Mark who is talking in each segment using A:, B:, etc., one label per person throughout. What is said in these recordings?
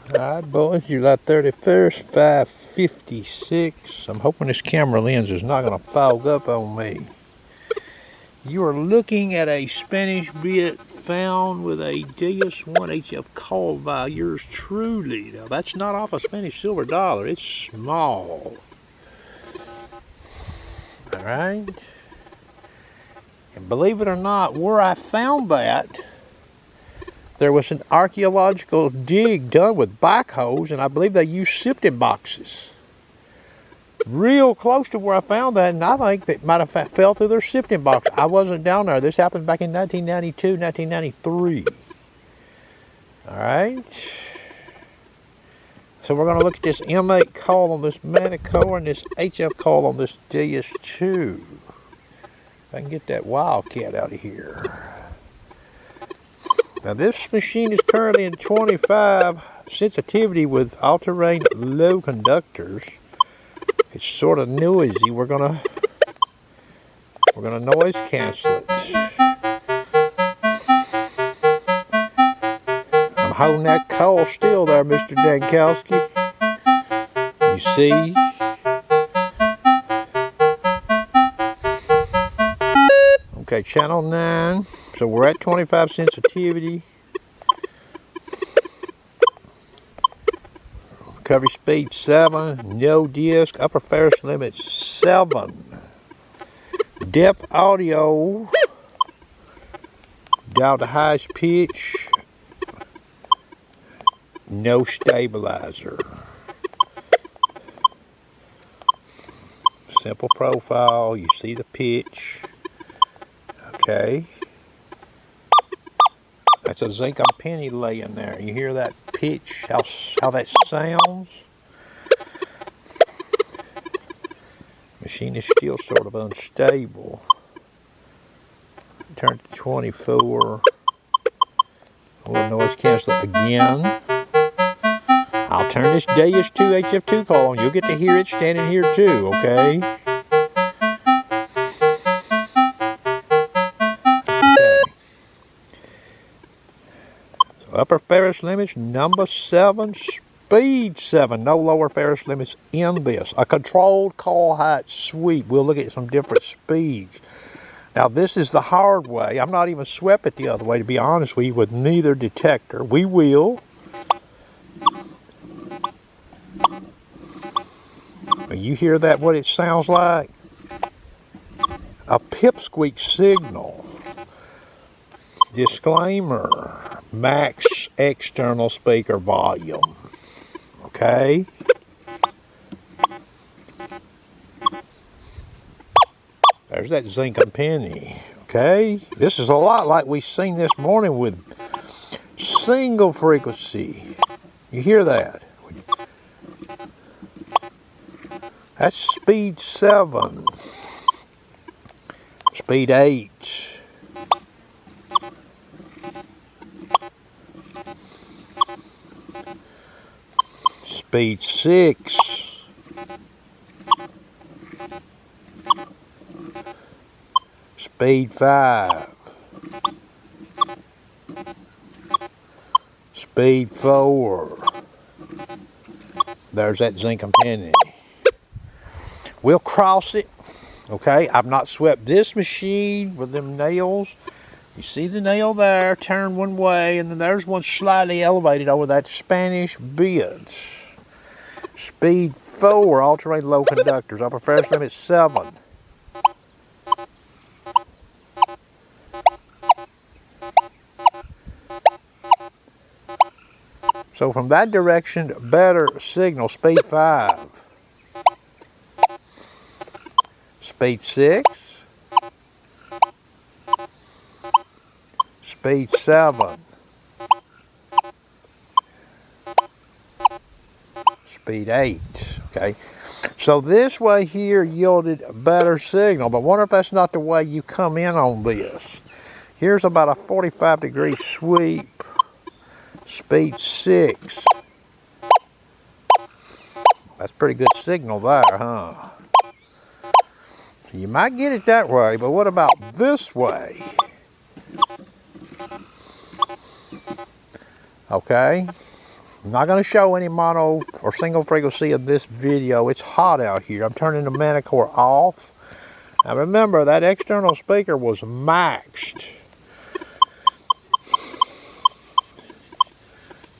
A: Alright boys, July 31st, 5:56. I'm hoping this camera lens is not going to fog up on me. You are looking at a Spanish bit found with a Deus 1 HF Coil by yours truly. Now that's not off a Spanish silver dollar, it's small. Alright. And believe it or not, where I found that, there was an archaeological dig done with backhoes, and I believe they used sifting boxes. Real close to where I found that, and I think that might have fell through their sifting box. I wasn't down there. This happened back in 1992, 1993. All right. So we're going to look at this M8 coil on this Manticore and this HF coil on this Deus 2. If I can get that Wildcat out of here. Now this machine is currently in 25 sensitivity with all-terrain low conductors. It's sort of noisy. We're gonna noise cancel it. I'm holding that coil still there, Mr. Dankowski. You see? Okay, channel 9. So we're at 25 sensitivity. Recovery speed 7. No disc. Upper ferrous limit 7. Depth audio. Dial to highest pitch. No stabilizer. Simple profile. You see the pitch. Okay. That's a zinc and penny laying there. You hear that pitch, how that sounds? Machine is still sort of unstable. Turn to 24. We'll noise cancel it again. I'll turn this Deus 2 HF2 coil on. You'll get to hear it standing here too, okay? Upper ferrous limits, number 7, speed 7. No lower ferrous limits in this. A controlled coil height sweep. We'll look at some different speeds. Now this is the hard way. I'm not even swept it the other way, to be honest with you, with neither detector. We will. You hear that, what it sounds like? A pipsqueak signal. Disclaimer. Max external speaker volume. Okay. There's that zinc and penny. Okay. This is a lot like we seen this morning with single frequency. You hear that? That's speed 7. Speed 8. Speed 6. Speed 5. Speed 4. There's that zinc and penny. We'll cross it. Okay, I've not swept this machine with them nails. You see the nail there, turn one way, and then there's one slightly elevated over that Spanish bit. Speed 4, all-terrain low conductors. Upper ferrous limit 7. So from that direction, better signal. Speed 5. Speed 6. Speed 7. Speed 8. Okay. So this way here yielded a better signal, but wonder if that's not the way you come in on this. Here's about a 45-degree sweep. Speed 6. That's pretty good signal there, huh? So you might get it that way, but what about this way? Okay. I'm not going to show any mono or single frequency in this video. It's hot out here. I'm turning the Manticore off. Now remember, that external speaker was maxed.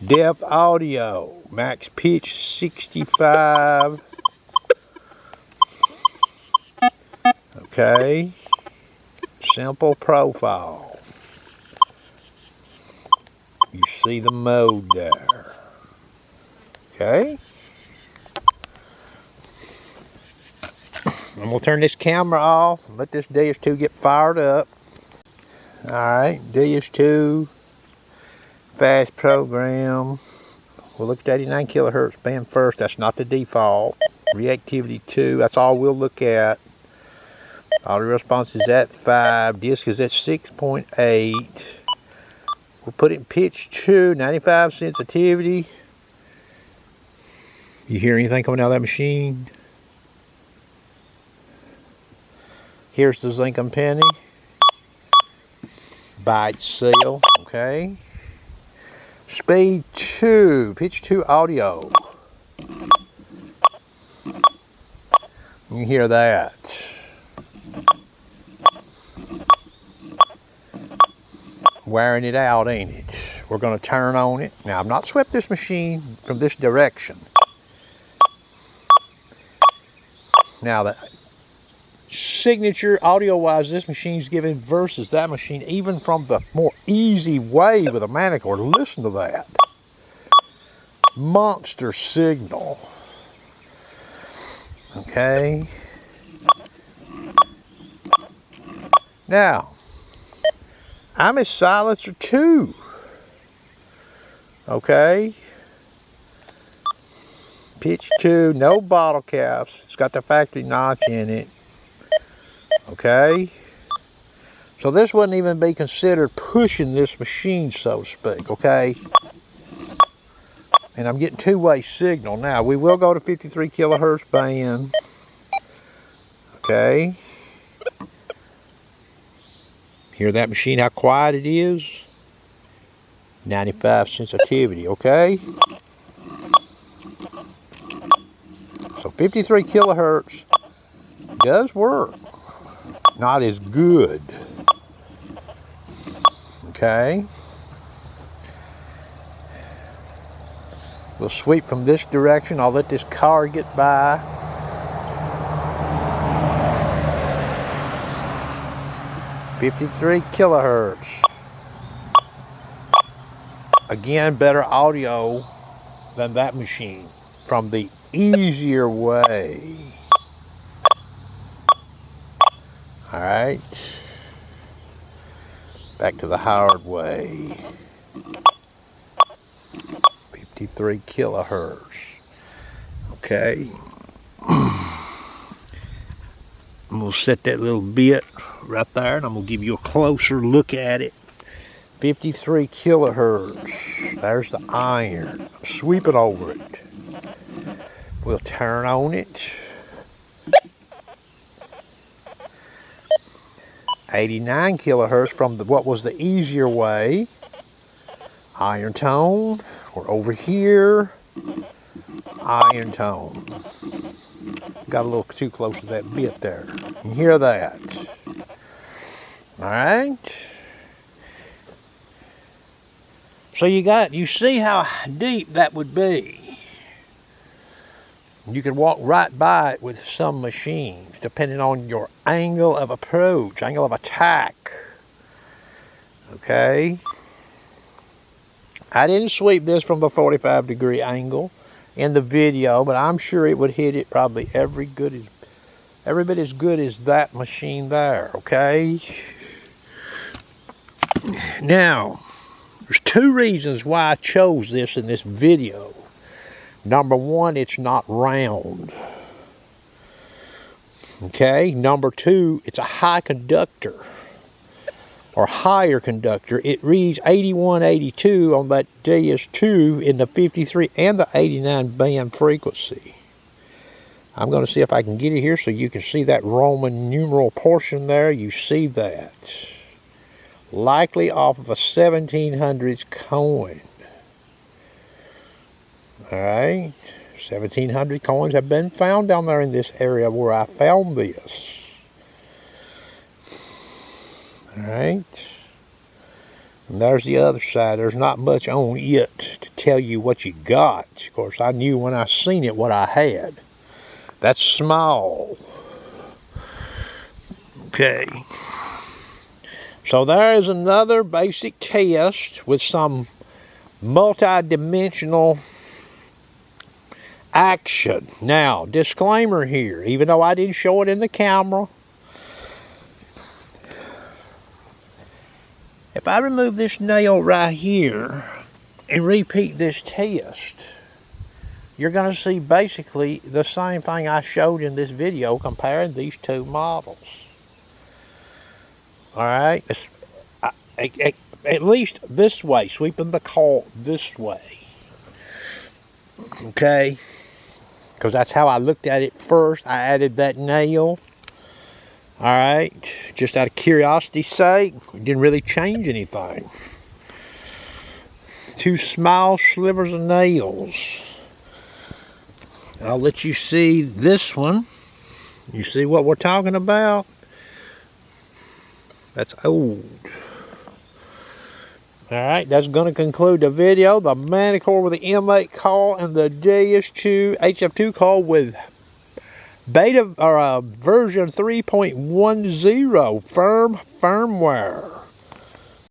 A: Depth audio, max pitch 65. Okay. Simple profile. You see the mode there. Okay. And we'll turn this camera off and let this DS2 get fired up. Alright, DS2, fast program. We'll look at 89 kilohertz band first. That's not the default. Reactivity 2, that's all we'll look at. Audio response is at 5. Disc is at 6.8. We'll put it in pitch 2, 95 sensitivity. You hear anything coming out of that machine? Here's the zinc and penny. Bite seal, okay. Speed 2, pitch 2 audio. You hear that. Wearing it out, ain't it? We're going to turn on it. Now, I've not swept this machine from this direction. Now, the signature audio-wise this machine's giving versus that machine, even from the more easy way with a Manticore. Listen to that. Monster signal. Okay. Now, I'm a silencer 2. Okay. Pitch 2, no bottle caps. It's got the factory notch in it. Okay. So this wouldn't even be considered pushing this machine, so to speak. Okay. And I'm getting two-way signal. Now, we will go to 53 kilohertz band. Okay. Hear that machine, how quiet it is? 95 sensitivity, okay? So 53 kilohertz does work. Not as good. Okay. We'll sweep from this direction. I'll let this car get by. .53 kilohertz. Again, better audio than that machine from the easier way. Alright. Back to the hard way. 53 kilohertz. Okay. I'm going to set that little bit right there and I'm going to give you a closer look at it. 53 kilohertz. There's the iron. Sweep it over it. We'll turn on it. 89 kilohertz from what was the easier way. Iron tone. We're over here. Iron tone. Got a little too close to that bit there. You hear that? Alright. So you see how deep that would be. You can walk right by it with some machines, depending on your angle of approach, angle of attack. Okay. I didn't sweep this from the 45-degree angle in the video, but I'm sure it would hit it probably every bit as good as that machine there, okay? Now, there's two reasons why I chose this in this video. Number one, it's not round. Okay? Number two, it's a high conductor. Or higher conductor. It reads 81, 82 on that DS2 in the 53 and the 89 band frequency. I'm going to see if I can get it here so you can see that Roman numeral portion there. You see that. Likely off of a 1700s coin. Alright, 1,700 coins have been found down there in this area where I found this. Alright, and there's the other side. There's not much on it to tell you what you got. Of course, I knew when I seen it what I had. That's small. Okay. So there is another basic test with some multi-dimensional action. Now, disclaimer here, even though I didn't show it in the camera, if I remove this nail right here and repeat this test, you're going to see basically the same thing I showed in this video comparing these two models. Alright, at least this way, sweeping the coil this way. Okay, because that's how I looked at it first. I added that nail. Alright, just out of curiosity's sake, it didn't really change anything. Two small slivers of nails. I'll let you see this one. You see what we're talking about? That's old. Alright, that's going to conclude the video. The Manticore with the M8 coil and the Deus HF2 coil with beta or version 3.10 firmware.